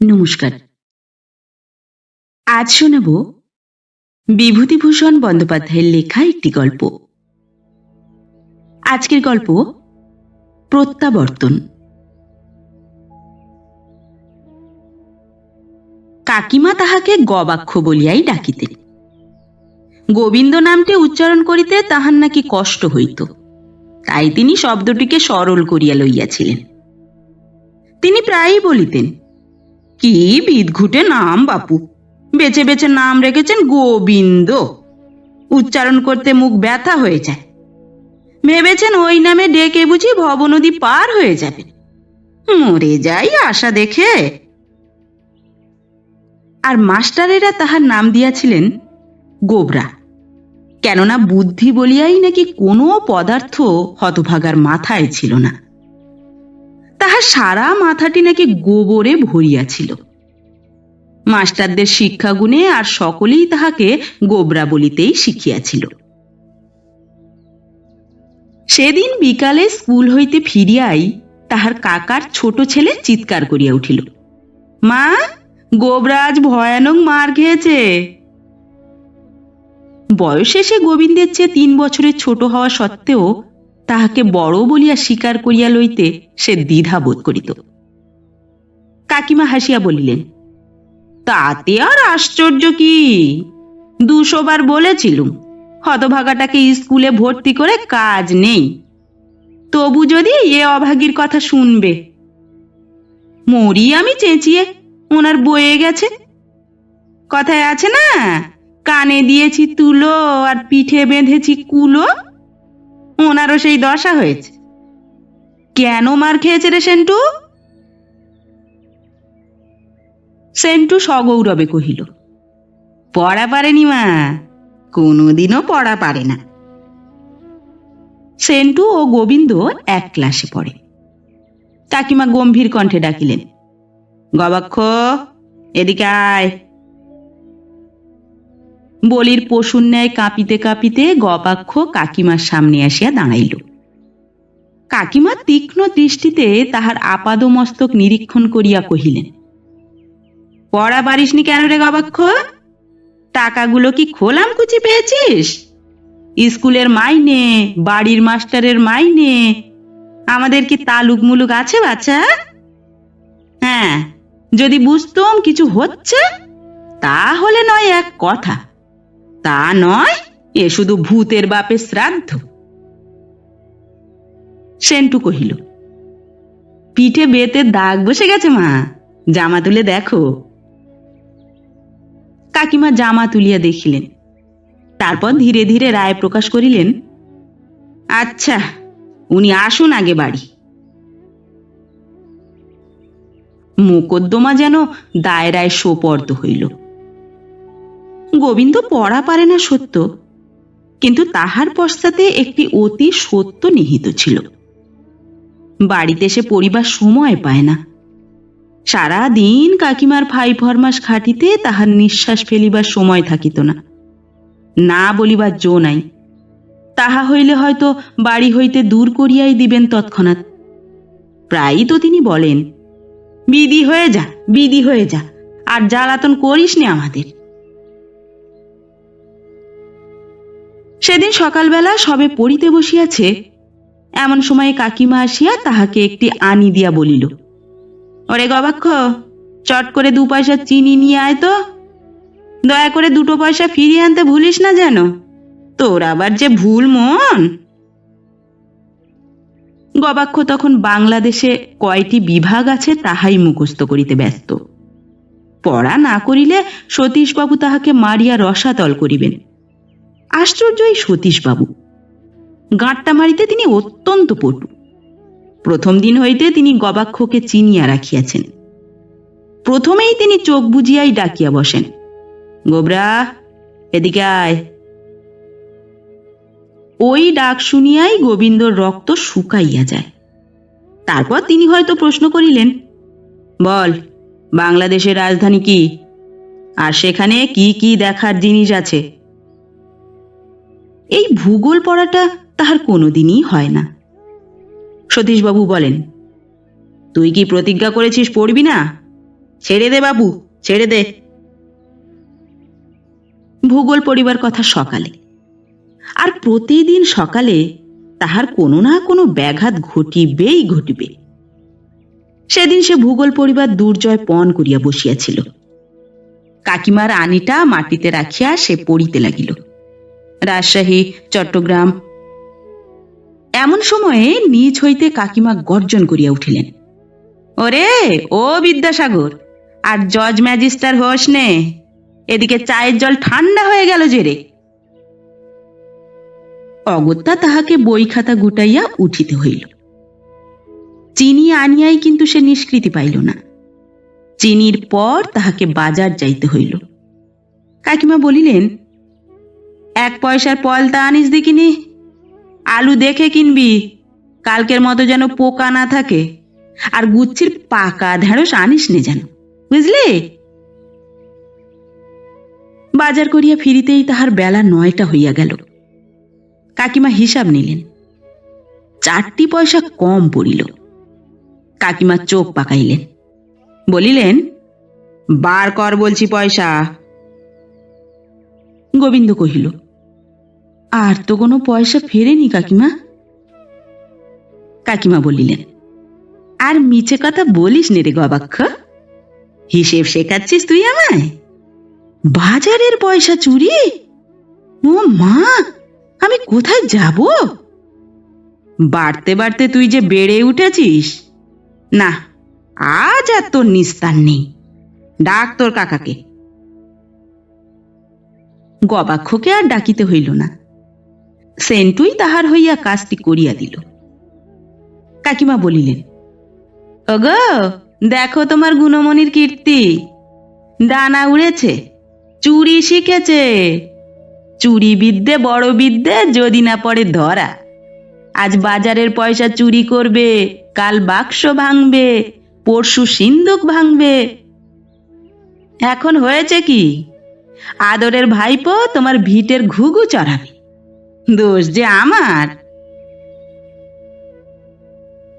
নমস্কার। আজ শোনাব বিভূতিভূষণ বন্দ্যোপাধ্যায়ের লেখা একটি গল্প। আজকের গল্প প্রত্যাবর্তন। কাকিমা তাহাকে গবাক্ষ বলিয়াই ডাকিতেন। গোবিন্দ নামটি উচ্চারণ করিতে তাহার নাকি কষ্ট হইত, তাই তিনি শব্দটিকে সরল করিয়া লইয়াছিলেন। তিনি প্রায়ই বলিতেন, কি বিদঘুটে নাম বাপু, বেছে বেছে নাম রেখেছেন গোবিন্দ, উচ্চারণ করতে মুখ ব্যথা হয়ে যায়। ভেবেছেন ওই নামে ডেকে বুঝি ভবনদী পার হয়ে যাবে। মরে যাই আশা দেখে। আর মাস্টারেরা তাহার নাম দিয়াছিলেন গোবরা, কেননা বুদ্ধি বলিয়াই নাকি কোনো পদার্থ হতভাগার মাথায় ছিল না। তাহার সারা মাথাটি নাকি গোবরে ভরিয়াছিল। মাস্টারদের শিক্ষাগুণে আর সকলেই তাহাকে গোবরা বলিতেই শিখিয়াছিল। সেদিন বিকালে স্কুল হইতে ফিরিয়াই তাহার কাকার ছোট ছেলে চিৎকার করিয়া উঠিল, মা, গোবরা আজ ভয়ানক মার খেয়েছে। বয়সে সে গোবিন্দের চেয়ে 3 বছরের ছোট হওয়া সত্ত্বেও তাহাকে বড় বলিয়া স্বীকার করিয়া লইতে সে দ্বিধা বোধ করিত। কাকিমা হাসিয়া বলিলেন, তাতে আর আশ্চর্য কি, 200 বার বলেছিলুম হতভাগাটাকে স্কুলে ভর্তি করে কাজ নেই, তবু যদি এ অভাগীর কথা শুনবে। মরি আমি চেঁচিয়ে, ওনার বয়ে গেছে। কথায় আছে না, কানে দিয়েছি তুলো আর পিঠে বেঁধেছি কুলো। ওনারও সেই দশা হয়েছে। কেন মার খেয়েছে রে সেন্টু? সেন্টু সগৌরবে কহিল, পড়া পারেনি মা, কোনোদিনও পড়া পারে না। সেন্টু ও গোবিন্দ এক ক্লাসে পড়ে। কাকিমা গম্ভীর কণ্ঠে ডাকিলেন, গবাক্ষ, এদিকে আয়। বলির পশুর ন্যায় কাঁপিতে কাঁপিতে গবাক্ষ কাকিমার সামনে আসিয়া দাঁড়াইল। কাকিমা তীক্ষ্ণ দৃষ্টিতে তাহার আপাদমস্তক নিরীক্ষণ করিয়া কহিলেন, পড়া পারিসনি কেন রে গবাক্ষ? টাকাগুলো কি খোলাম কুচি পেয়েছিস? স্কুলের মাইনে, বাড়ির মাস্টারের মাইনে, আমাদের কি তালুক মুলুক আছে বাচ্চা? হ্যাঁ, যদি বুঝতুম কিছু হচ্ছে তাহলে নয় এক কথা, তা নয় এ শুধু ভূতের বাপের শ্রাদ্ধ। সেন্টু কহিল, পিঠে বেতের দাগ বসে গেছে মা, জামা তুলে দেখো। কাকিমা জামা তুলিয়া দেখিলেন, তারপর ধীরে ধীরে রায় প্রকাশ করিলেন, আচ্ছা, উনি আসুন আগে বাড়ি। মোকদ্দমা যেন দায়রায় সোপর্দ হইল। গোবিন্দ পড়া পারে না সত্য, কিন্তু তাহার পশ্চাতে একটি অতি সত্য নিহিত ছিল। বাড়িতে সে পড়িবার সময় পায় না। সারা দিন কাকিমার ফাই ফরমাস খাটিতে তাহার নিঃশ্বাস ফেলিবার সময় থাকিত না। না বলিবার জো নাই। তাহা হইলে হয়তো বাড়ি হইতে দূর করিয়াই দিবেন তৎক্ষণাৎ। প্রায়ই তো তিনি বলেন, বিধি হয়ে যা, বিধি হয়ে যা, আর জ্বালাতন করিস নে আমাদের। সেদিন সকালবেলা সবে পড়িতে বসিয়াছে, এমন সময়ে কাকিমা আসিয়া তাহাকে একটি আনি দিয়া বলিল, ওরে গবাক্ষ, চট করে 2 পয়সা চিনি নিয়ে আয় তো, দয়া করে 2 পয়সা ফিরিয়ে আনতে ভুলিস না যেন, তোর আবার যে ভুল মন। গবাক্ষ তখন বাংলাদেশে কয়টি বিভাগ আছে তাহাই মুখস্থ করিতে ব্যস্ত। পড়া না করিলে সতীশবাবু তাহাকে মারিয়া রসাতল করিবেন। আশ্চর্য এই সতীশবাবু, গাঁটটা মারিতে তিনি অত্যন্ত পটু। প্রথম দিন হইতে তিনি গবাক্ষকে চিনিয়া রাখিয়াছেন। প্রথমেই তিনি চোখ বুজিয়াই ডাকিয়া বসেন, গোবরা, এদিকে আয়। ওই ডাক শুনিয়াই গোবিন্দর রক্ত শুকাইয়া যায়। তারপর তিনি হয়তো প্রশ্ন করিলেন, বল, বাংলাদেশের রাজধানী কি, আর সেখানে কি কি দেখার জিনিস আছে? এই ভূগোল পড়াটা তাহার কোনোদিনই হয় না। সতীশবাবু বলেন, তুই কি প্রতিজ্ঞা করেছিস পড়বি না? ছেড়ে দে বাবু, ছেড়ে দে। ভূগোল পড়িবার কথা সকালে, আর প্রতিদিন সকালে তাহার কোনো না কোনো ব্যাঘাত ঘটিবেই ঘটিবে। সেদিন সে ভূগোল পড়িবার দুর্জয় পণ করিয়া বসিয়াছিল। কাকিমার আনিটা মাটিতে রাখিয়া সে পড়িতে লাগিল। রাজশাহী, চট্টগ্রাম। এমন সময়ে নিজ হইতে কাকিমা গর্জন করিয়া উঠিলেন, ওরে ও বিদ্যাসাগর, আর জজ ম্যাজিস্টার হোস নে, এদিকে চায়ের জল ঠান্ডা হয়ে গেল যে রে। অগত্যা তাহাকে বই খাতা গুটাইয়া উঠিতে হইল। চিনি আনিয়াই কিন্তু সে নিষ্কৃতি পাইল না। চিনির পর তাহাকে বাজার যাইতে হইল। কাকিমা বলিলেন, 1 পয়সার পলতা আনিস দেখিনি, আলু দেখে কিনবি, কালকের মতো যেন পোকা না থাকে, আর গুচ্ছির পাকা ঢেঁড়স আনিস নে যেন, বুঝলে? বাজার করিয়া ফিরিতেই তাহার বেলা 9টা হইয়া গেল। কাকিমা হিসাব নিলেন, 4টি পয়সা কম পড়িল। কাকিমা চোখ পাকাইলেন, বলিলেন, বার কর বলছি পয়সা। গোবিন্দ কহিল, আর তো কোনো পয়সা ফেরেনি কাকিমা। কাকিমা বলিলেন, আর মিছে কথা বলিস নে রে গবাক্ষ, হিসেব শেখাচ্ছিস তুই আমায়? বাজারের পয়সা চুরি? ও মা, আমি কোথায় যাব? বাড়তে বাড়তে তুই যে বেড়ে উঠেছিস, না আজ আর তোর নিস্তার নেই। ডাক তোর কাকাকে। গবাক্ষকে আর ডাকিতে হইল না, সেন্টুই তাহার হইয়া কাজটি করিয়া দিল। কাকিমা বলিলেন, ওগো দেখো তোমার গুণমণির কীর্তি, ডানা উড়েছে, চুরি শিখেছে। চুরি বিদ্যে বড় বিদ্যে, যদি না পড়ে ধরা। আজ বাজারের পয়সা চুরি করবে, কাল বাক্স ভাঙবে, পরশু সিন্দুক ভাঙবে। এখন হয়েছে কি, আদরের ভাইপো তোমার ভিটের ঘুঘু চড়াবে, দোষ যে আমার।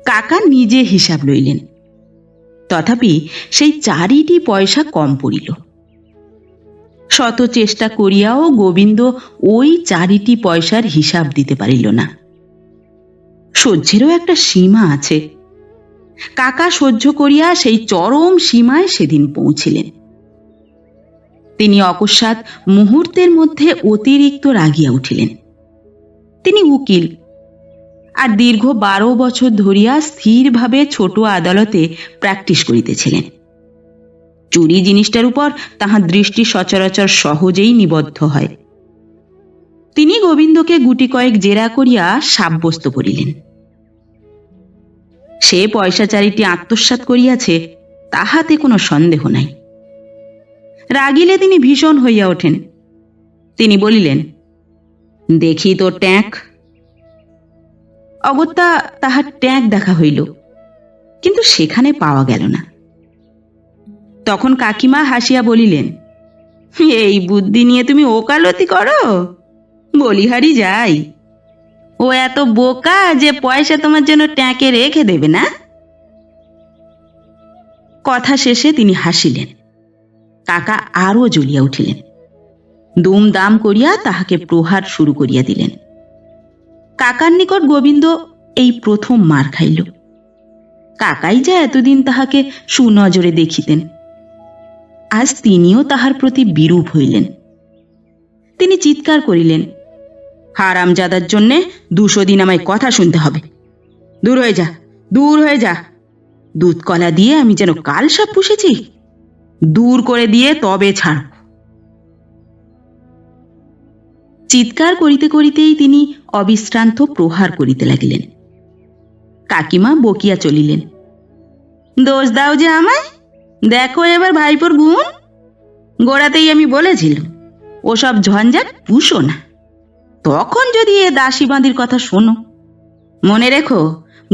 কাকা নিজে হিসাব লইলেন, তথাপি সেই 4টি পয়সা কম পড়িল। শত চেষ্টা করিয়াও গোবিন্দ ওই 4টি পয়সার হিসাব দিতে পারিল না। সহ্যেরও একটা সীমা আছে। কাকা সহ্য করিয়া সেই চরম সীমায় সেদিন পৌঁছিলেন। তিনি অকস্মাৎ মুহূর্তের মধ্যে অতিরিক্ত রাগিয়া উঠিলেন। তিনি উকিল, আর দীর্ঘ 12 বছর ধরিয়া স্থিরভাবে ছোট আদালতে প্র্যাকটিস করিতেছিলেন। চুরি জিনিসটার উপর তাহার দৃষ্টি সচরাচর সহজেই নিবদ্ধ হয়। তিনি গোবিন্দকে গুটি কয়েক জেরা করিয়া সাব্যস্ত করিলেন। সে পয়সাচারীটি আত্মসাৎ করিয়াছে, তাহাতে কোনো সন্দেহ নাই। রাগিলে তিনি ভীষণ হইয়া ওঠেন। তিনি বলিলেন, দেখি তো ট্যাঁক। অগত্যা তাহার ট্যাঁক দেখা হইল, কিন্তু সেখানে পাওয়া গেল না। তখন কাকিমা হাসিয়া বলিলেন, এই বুদ্ধি নিয়ে তুমি ওকালতি করো? বলিহারি যাই, ও এত বোকা যে পয়সা তোমার জন্য ট্যাঁকে রেখে দেবে না? কথা শেষে তিনি হাসিলেন। কাকা আরো জ্বলিয়া উঠিলেন। দুমদাম করিয়া তাহাকে প্রহার শুরু করিয়া দিলেন। কাকার নিকট গোবিন্দ এই প্রথম মার খাইল। কাকাই যা এতদিন তাহাকে সুনজরে দেখিতেন, আজ তিনিও তাহার প্রতি বিরূপ হইলেন। তিনি চিৎকার করিলেন, হারামজাদার জন্যে 200 দিন আমায় কথা শুনতে হবে। দূর হয়ে যা, দূর হয়ে যা। দুধ কলা দিয়ে আমি যেন কাল সাপ পুষেছি। দূর করে দিয়ে তবে ছাড়। চিৎকার করিতে করিতেই তিনি অবিশ্রান্ত প্রহার করিতে লাগিলেন। কাকিমা বকিয়া চলিলেন, দোষ দাও যে আমায়, দেখো এবার ভাইপোর গুণ। গোড়াতেই আমি বলেছিলাম ওসব ঝঞ্ঝাট পুষো না, তখন যদি এ দাসী বাঁধির কথা শোনো। মনে রেখো,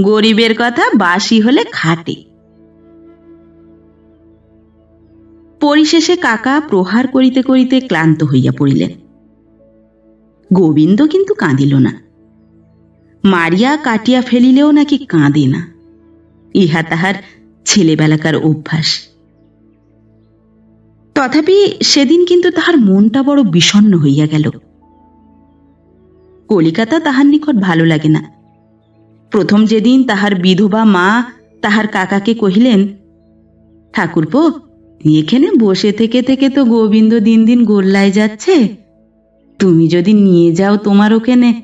গরিবের কথা বাসি হলে খাটে। পরিশেষে কাকা প্রহার করিতে করিতে ক্লান্ত হইয়া পড়িলেন। গোবিন্দ কিন্তু কাঁদিল না। মারিয়া কাটিয়া ফেলিলেও নাকি কাঁদে না, ইহা তাহার ছেলেবেলাকার অভ্যাস। তথাপি সেদিন কিন্তু তাহার মনটা বড় বিষণ্ণ হইয়া গেল। কলিকাতা তাহার নিকট ভালো লাগে না। প্রথম যেদিন তাহার বিধবা মা তাহার কাকাকে কহিলেন, ঠাকুরপো, এখানে বসে থেকে থেকে তো গোবিন্দ দিন দিন গোল্লায় যাচ্ছে, তুমি যদি নিয়ে যাও তোমার ওখানে,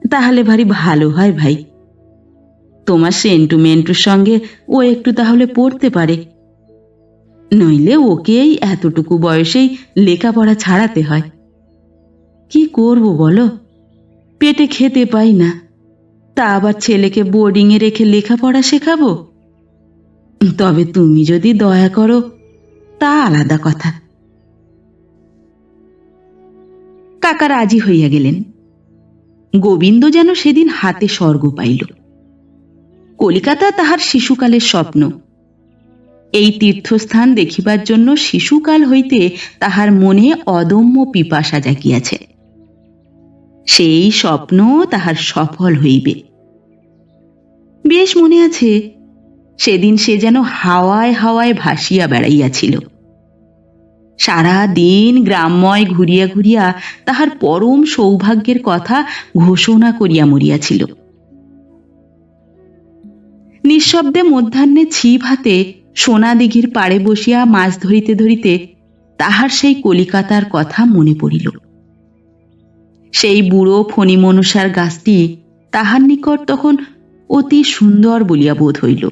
তাহলে ভারী ভালো হয় ভাই। তোমার সেন্টু মেন্টুর সঙ্গে ও একটু তাহলে পড়তে পারে, নইলে ওকেই এতটুকু বয়সেই লেখাপড়া ছাড়াতে হয়। কি করব বলো, পেটে খেতে পাই না, তা আবার ছেলেকে বোর্ডিংয়ে রেখে লেখাপড়া শেখাবো? তবে তুমি যদি দয়া করো তা আলাদা কথা। কাকা রাজি হইয়া গেলেন। গোবিন্দ যেন সেদিন হাতে স্বর্গ পাইল। কলিকাতা তাহার শিশুকালের স্বপ্ন। এই তীর্থস্থান দেখিবার জন্য শিশুকাল হইতে তাহার মনে অদম্য পিপাসা জাগিয়াছে। সেই স্বপ্ন তাহার সফল হইবে। বেশ মনে আছে, সেদিন সে যেন হাওয়ায় হাওয়ায় ভাসিয়া বেড়াইয়াছিল। সারা দিন গ্রামময় ঘুরিয়া ঘুরিয়া তাহার পরম সৌভাগ্যের কথা ঘোষণা করিয়া মরিয়াছিল। নিঃশব্দে মধ্যাহ্নে ছিপ হাতে সোনা দিঘির পাড়ে বসিয়া মাছ ধরিতে ধরিতে তাহার সেই কলিকাতার কথা মনে পড়িল। সেই বুড়ো ফণিমনসার গাছটি তাহার নিকট তখন অতি সুন্দর বলিয়া বোধ হইল।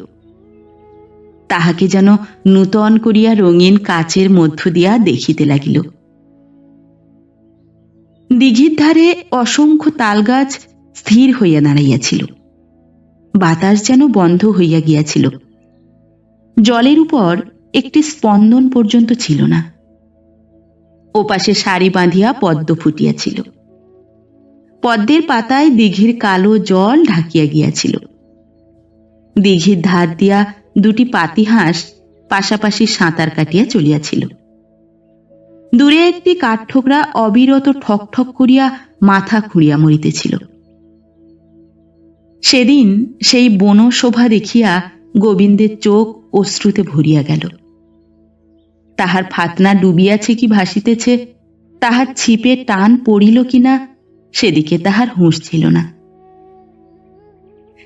তাহাকে যেন নূতন করিয়া রঙিন কাচের মধ্য দিয়া দেখিতে লাগিল। দিঘির ধারে অসংখ্য তালগাছ স্থির হইয়া দাঁড়াইয়াছিল। বাতাস যেন বন্ধ হইয়া গিয়াছিল। জলের উপর একটি স্পন্দন পর্যন্ত ছিল না। ওপাশে সারি বাঁধিয়া পদ্ম ফুটিয়াছিল। পদ্মের পাতায় দিঘির কালো জল ঢাকিয়া গিয়াছিল। দিঘির ধার দিয়া দুটি পাতিহাঁস পাশাপাশি সাঁতার কাটিয়া চলিয়াছিল। দূরে একটি কাঠঠোকরা অবিরত ঠক ঠক করিয়া মাথা খুঁড়িয়া মরিতেছিল। সেদিন সেই বনশোভা দেখিয়া গোবিন্দের চোখ অশ্রুতে ভরিয়া গেল। তাহার ফাতনা ডুবিয়াছে কি ভাসিতেছে, তাহার ছিপে টান পড়িল কিনা, সেদিকে তাহার হুঁশ ছিল না।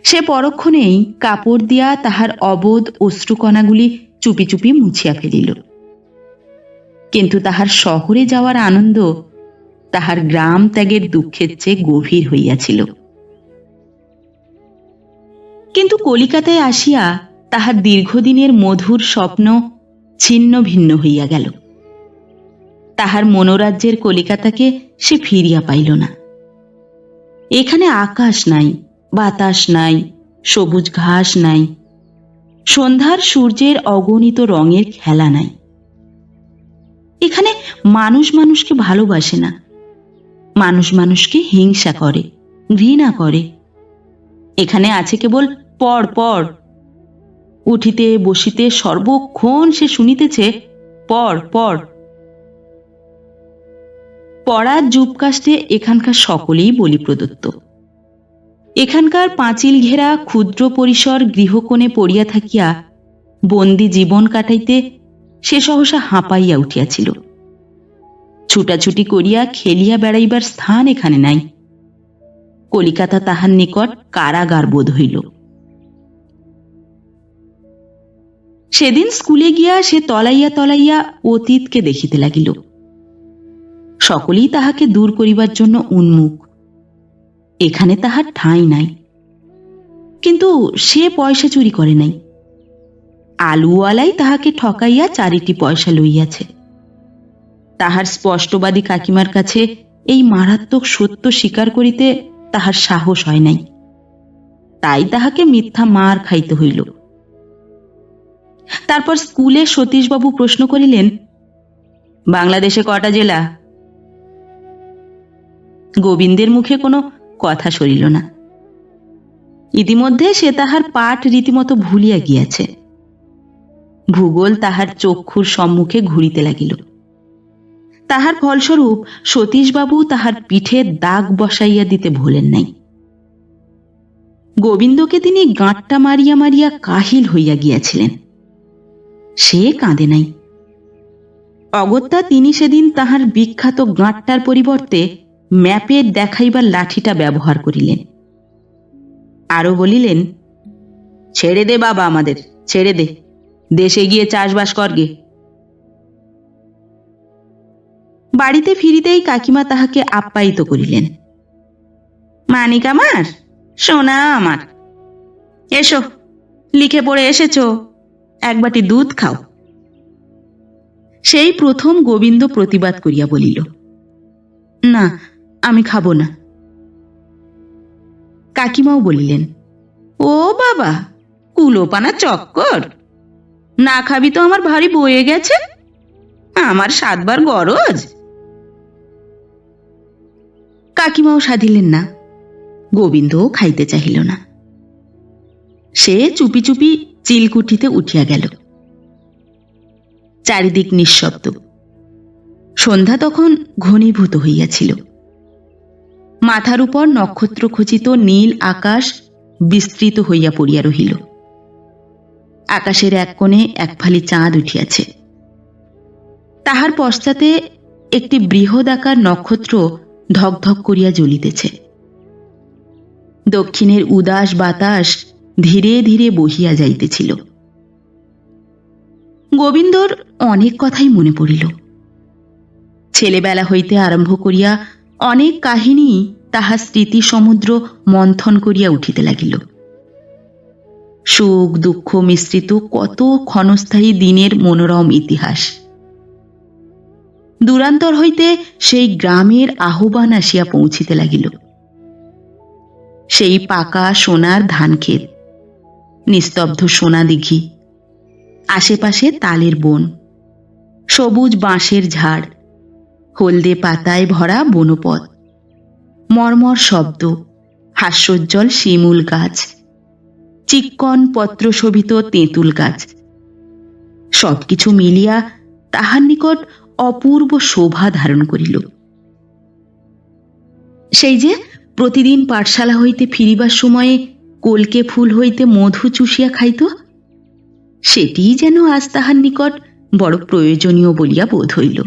সে পরক্ষণেই কাপড় দিয়া তাহার অবোধ অশ্রুকণাগুলি চুপি চুপি মুছিয়া ফেলিল। কিন্তু তাহার শহরে যাওয়ার আনন্দ তাহার গ্রাম ত্যাগের দুঃখের চেয়ে গভীর হইয়াছিল। কিন্তু কলিকাতায় আসিয়া তাহার দীর্ঘদিনের মধুর স্বপ্ন ছিন্ন ভিন্ন হইয়া গেল। তাহার মনোরাজ্যের কলিকাতাকে সে ফিরিয়া পাইল না। এখানে আকাশ নাই, বাতাস নাই, সবুজ ঘাস নাই, সন্ধ্যার সূর্যের অগণিত রঙের খেলা নাই। এখানে মানুষ মানুষকে ভালোবাসে না, মানুষ মানুষকে হিংসা করে, ঘৃণা করে। এখানে আছে কেবল পড় পড়। উঠিতে বসিতে সর্বক্ষণ সে শুনিতেছে পড় পড়। পড়ার যুগকাষ্টে এখানকার সকলেই বলি প্রদত্ত। এখানকার পাঁচিল ঘেরা ক্ষুদ্র পরিসর গৃহকোণে পড়িয়া থাকিয়া বন্দি জীবন কাটাইতে সে সহসা হাঁপাইয়া উঠিয়াছিল। ছুটাছুটি করিয়া খেলিয়া বেড়াইবার স্থান এখানে নাই। কলিকাতা তাহার নিকট কারাগার বোধ হইল। সেদিন স্কুলে গিয়া সে তলাইয়া তলাইয়া অতীতকে দেখিতে লাগিল। সকলেই তাহাকে দূর করিবার জন্য উন্মুখ। এখানে তাহার ঠাঁই নাই। কিন্তু সে পয়সা চুরি করে নাই। আলুওয়ালাই তাহাকে ঠকাইয়া 4টি পয়সা লইয়াছে। তাহার স্পষ্টবাদী কাকিমার কাছে এই মারাত্মক সত্য স্বীকার করিতে তাহার সাহস হয় নাই। তাই তাহাকে মিথ্যা মার খাইতে হইল। তারপর স্কুলে সতীশবাবু প্রশ্ন করিলেন, বাংলাদেশে কটা জেলা? গোবিন্দের মুখে কোনো কথা সরিল না। ইতিমধ্যে সে তাহার পাঠ রীতিমতো ভুলিয়া গিয়াছে। ভূগোল তাহার চক্ষুর সম্মুখে ঘুরিতে লাগিল। তাহার ফলস্বরূপ সতীশবাবু তাহার পিঠে দাগ বসাইয়া দিতে ভোলেন নাই। গোবিন্দকে তিনি গাঁটটা মারিয়া মারিয়া কাহিল হইয়া গিয়াছিলেন। সে কাঁদে নাই। অগত্যা তিনি সেদিন তাহার বিখ্যাত গাঁটটার পরিবর্তে ম্যাপের দেখাইবার লাঠিটা ব্যবহার করিলেন। আরো বলিলেন, ছেড়ে দে বাবা, আমাদের ছেড়ে দে, দেশে গিয়ে চাষবাস করগে। বাড়িতে ফিরিতেই কাকিমা তাহাকে আপ্যায়িত করিলেন। মানিক আমার, সোনা আমার, এসো, লিখে পড়ে এসেছো, এক বাটি দুধ খাও। সেই প্রথম গোবিন্দ প্রতিবাদ করিয়া বলিল, না, আমি খাবো না। কাকিমাও বলিলেন, ও বাবা, কুলোপানা চক্কর, না খাবি তো আমার ভারী বয়ে গেছে, আমার 7 বার গরজ। কাকিমাও সাধিলেন না, গোবিন্দও খাইতে চাহিল না। সে চুপি চুপি চিলকুঠিতে উঠিয়া গেল। চারিদিক নিঃশব্দ। সন্ধ্যা তখন ঘনীভূত হইয়াছিল। মাথার উপর নক্ষত্র খচিত নীল আকাশ বিস্তৃত হইয়া পড়িয়া রহিল। আকাশের এক কোণে এক ফালি চাঁদ উঠিয়াছে। তাহার পশ্চাতে একটি বৃহদাকার নক্ষত্র ধকধক করিয়া জ্বলিতেছে। দক্ষিণের উদাস বাতাস ধীরে ধীরে বহিয়া যাইতেছিল। গোবিন্দর অনেক কথাই মনে পড়িল। ছেলেবেলা হইতে আরম্ভ করিয়া অনেক কাহিনী তাহার স্মৃতি সমুদ্র মন্থন করিয়া উঠিতে লাগিল। সুখ দুঃখ মিশ্রিত কত ক্ষণস্থায়ী দিনের মনোরম ইতিহাস। দূরান্তর হইতে সেই গ্রামের আহ্বান আসিয়া পৌঁছিতে লাগিল। সেই পাকা সোনার ধানক্ষেত, নিস্তব্ধ সোনা দিঘি, আশেপাশে তালের বন, সবুজ বাঁশের ঝাড়, হলদে পাতায় ভরা বনপথ, মর্মর শব্দ, হাস্যোজ্জ্বল শিমুল গাছ, চিক্কন পত্রশোভিত তেঁতুল গাছ, সবকিছু মিলিয়া তাহার নিকট অপূর্ব শোভা ধারণ করিল। সেই যে প্রতিদিন পাঠশালা হইতে ফিরিবার সময়ে কলকে ফুল হইতে মধু চুষিয়া খাইত, সেটিই যেন আজ তাহার নিকট বড় প্রয়োজনীয় বলিয়া বোধ হইল।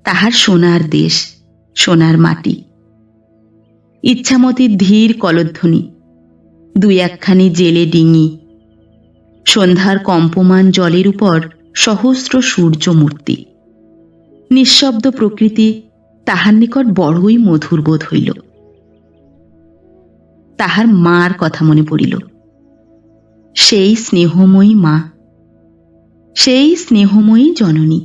তাহার সোনার দেশ, সোনার মাটি, ইচ্ছামতির ধীর কলধ্বনি, 2-1খানি জেলে ডিঙি, সন্ধ্যার কম্পমান জলের উপর সহস্র সূর্যমূর্তি, নিঃশব্দ প্রকৃতি তাহার নিকট বড়ই মধুর বোধ হইল। তাহার মার কথা মনে পড়িল। সেই স্নেহময়ী মা, সেই স্নেহময়ী জননী।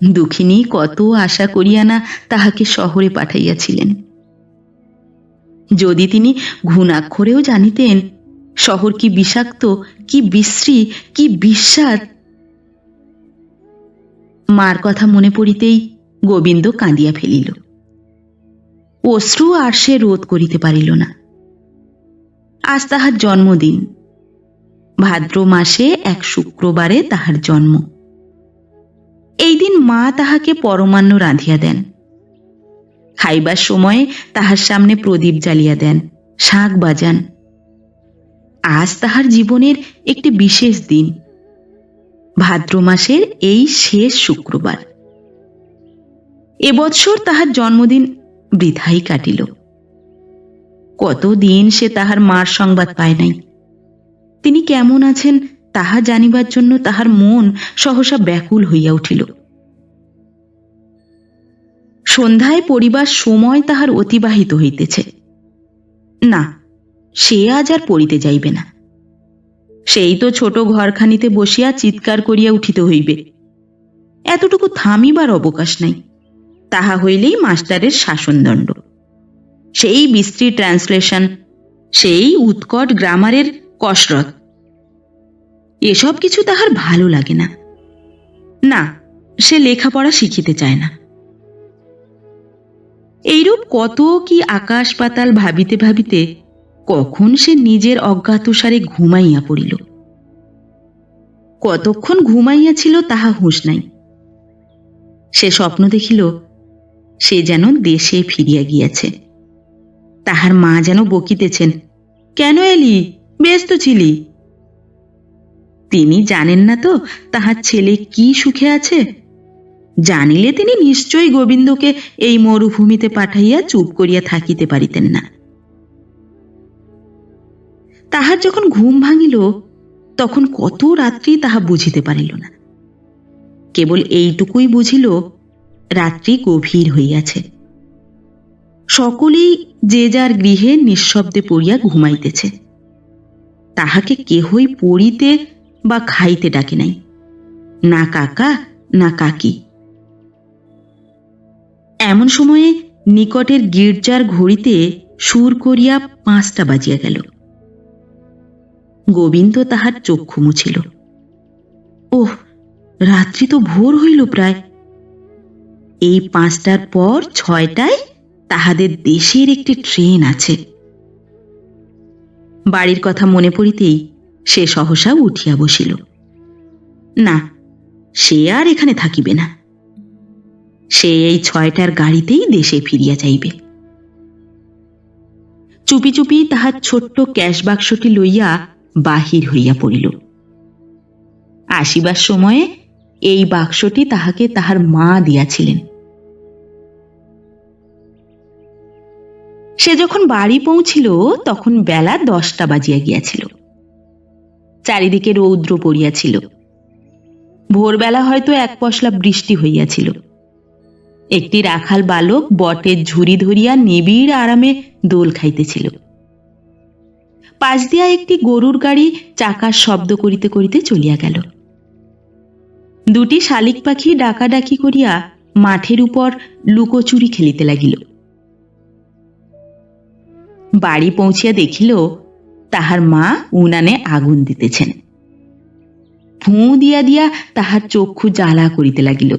দুঃখিনী কত আশা করিয়া না তাহাকে শহরে পাঠাইয়াছিলেন। যদি তিনি ঘুণাক্ষরেও জানিতেন শহর কি বিষাক্ত, কি বিশ্রী, কি বিস্বাদ। মার কথা মনে পড়িতেই গোবিন্দ কাঁদিয়া ফেলিল। অশ্রু আর সে রোধ করিতে পারিল না। আজ তাহার জন্মদিন। ভাদ্র মাসে এক শুক্রবারে তাহার জন্ম। এই দিন মা তাহাকে পরমান্ন রাঁধিয়া দেন। খাইবার সময়ে তাহার সামনে প্রদীপ জ্বালিয়া দেন, শাঁখ বাজান। আজ তাহার জীবনের একটি বিশেষ দিন, ভাদ্র মাসের এই শেষ শুক্রবার। এবৎসর তাহার জন্মদিন বৃথাই কাটিল। কতদিন সে তাহার মার সংবাদ পায় নাই। তিনি কেমন আছেন তাহা জানিবার জন্য তাহার মন সহসা ব্যাকুল হইয়া উঠিল। সন্ধ্যায় পড়িবার সময় তাহার অতিবাহিত হইতেছে। না, সে আজ আর পড়িতে যাইবে না। সেই তো ছোট ঘরখানিতে বসিয়া চিৎকার করিয়া উঠিতে হইবে। এতটুকু থামিবার অবকাশ নাই। তাহা হইলেই মাস্টারের শাসনদণ্ড। সেই বিস্তৃত ট্রান্সলেশন, সেই উৎকট গ্রামারের কসরত, এসব কিছু তাহার ভালো লাগে না। না, সে লেখাপড়া শিখিতে চায় না। এইরূপ কত কি আকাশ পাতাল ভাবিতে ভাবিতে কখন সে নিজের অজ্ঞাতসারে ঘুমাইয়া পড়িল। কতক্ষণ ঘুমাইয়াছিল তাহা হুঁশ নাই। সে স্বপ্ন দেখিল সে যেন দেশে ফিরিয়া গিয়াছে। তাহার মা যেন বকিতেছেন, কেন এলি, ব্যস্ত ছিলি? তিনি জানেন না তো তাহার ছেলে কি সুখে আছে। জানিলে তিনি নিশ্চয়ই গোবিন্দকে এই মরুভূমিতে পাঠাইয়া চুপ করিয়া থাকিতে পারিতেন না। তাহার যখন ঘুম ভাঙিল তখন কত রাত্রি তাহা বুঝিতে পারিল না। কেবল এইটুকুই বুঝিল রাত্রি গভীর হইয়াছে। সকলেই যে যার গৃহে নিঃশব্দে পড়িয়া ঘুমাইতেছে। তাহাকে কেহই পড়িতে বা খাইতে ডাকে নাই, না কাকা না কাকি। এমন সময়ে নিকটের গির্জার ঘড়িতে সুর করিয়া 5টা বাজিয়া গেল। গোবিন্দ তাহার চক্ষু মুছিল। ওহ, রাত্রি তো ভোর হইল প্রায়। এই 5টার পর 6টায় তাহাদের দেশের একটি ট্রেন আছে। বাড়ির কথা মনে পড়িতেই সে সহসা উঠিয়া বসিল। না, সে আর এখানে থাকিবে না। সে এই 6টার গাড়িতেই দেশে ফিরিয়া যাইবে। চুপি চুপি তাহার ছোট্ট ক্যাশ বাক্সটি লইয়া বাহির হইয়া পড়িল। আসিবার সময়ে এই বাক্সটি তাহাকে তাহার মা দিয়াছিলেন। সে যখন বাড়ি পৌঁছিল তখন বেলা 10টা বাজিয়া গিয়াছিল। চারিদিকে রৌদ্র পড়িয়াছিল। ভোরবেলা হয়তো এক পশলা বৃষ্টি হইয়াছিল। একটি রাখাল বালক বটের ঝুড়ি ধরিয়া নিবিড় আরামে দোল খাইতেছিল। পাশ দিয়া একটি গরুর গাড়ি চাকার শব্দ করিতে করিতে চলিয়া গেল। 2টি শালিক পাখি ডাকাডাকি করিয়া মাঠের উপর লুকোচুরি খেলিতে লাগিল। বাড়ি পৌঁছিয়া দেখিল তাহার মা উনানে আগুন দিতেছেন। ফুঁ দিয়া দিয়া তাহার চক্ষু জ্বালা করিতে লাগিল।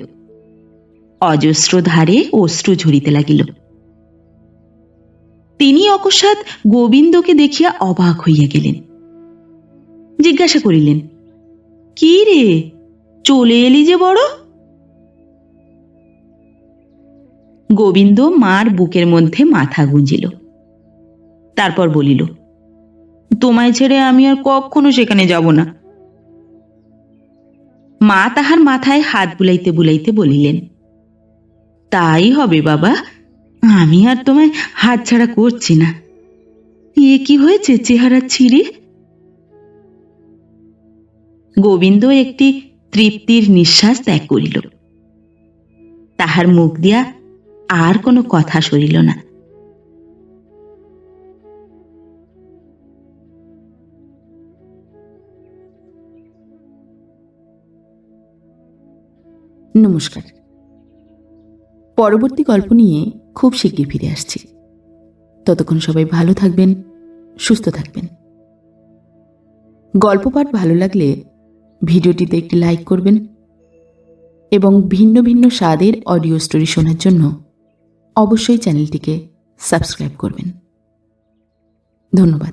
অজস্র ধারে অশ্রু ঝরিতে লাগিল। তিনি অকস্মাৎ গোবিন্দকে দেখিয়া অবাক হইয়া গেলেন। জিজ্ঞাসা করিলেন, কি রে, চলে এলি যে বড়? গোবিন্দ মার বুকের মধ্যে মাথা গুঁজিল। তারপর বলিল, তোমায় ছেড়ে আমি আর কখনো সেখানে যাব না। মা তাহার মাথায় হাত বুলাইতে বুলাইতে বলিলেন, তাই হবে বাবা, আমি আর তোমায় হাতছাড়া করছি না। এ কি হয়েছে চেহারা ছিঁড়ে? গোবিন্দ একটি তৃপ্তির নিঃশ্বাস ত্যাগ করিল। তাহার মুখ দিয়া আর কোনো কথা সরিল না। নমস্কার। পরবর্তী গল্প নিয়ে খুব শিগগির ফিরে আসছি। ততক্ষণ সবাই ভালো থাকবেন, সুস্থ থাকবেন। গল্প পাঠ ভালো লাগলে ভিডিওটিতে একটি লাইক করবেন এবং ভিন্ন ভিন্ন স্বাদের অডিও স্টোরি শোনার জন্য অবশ্যই চ্যানেলটিকে সাবস্ক্রাইব করবেন। ধন্যবাদ।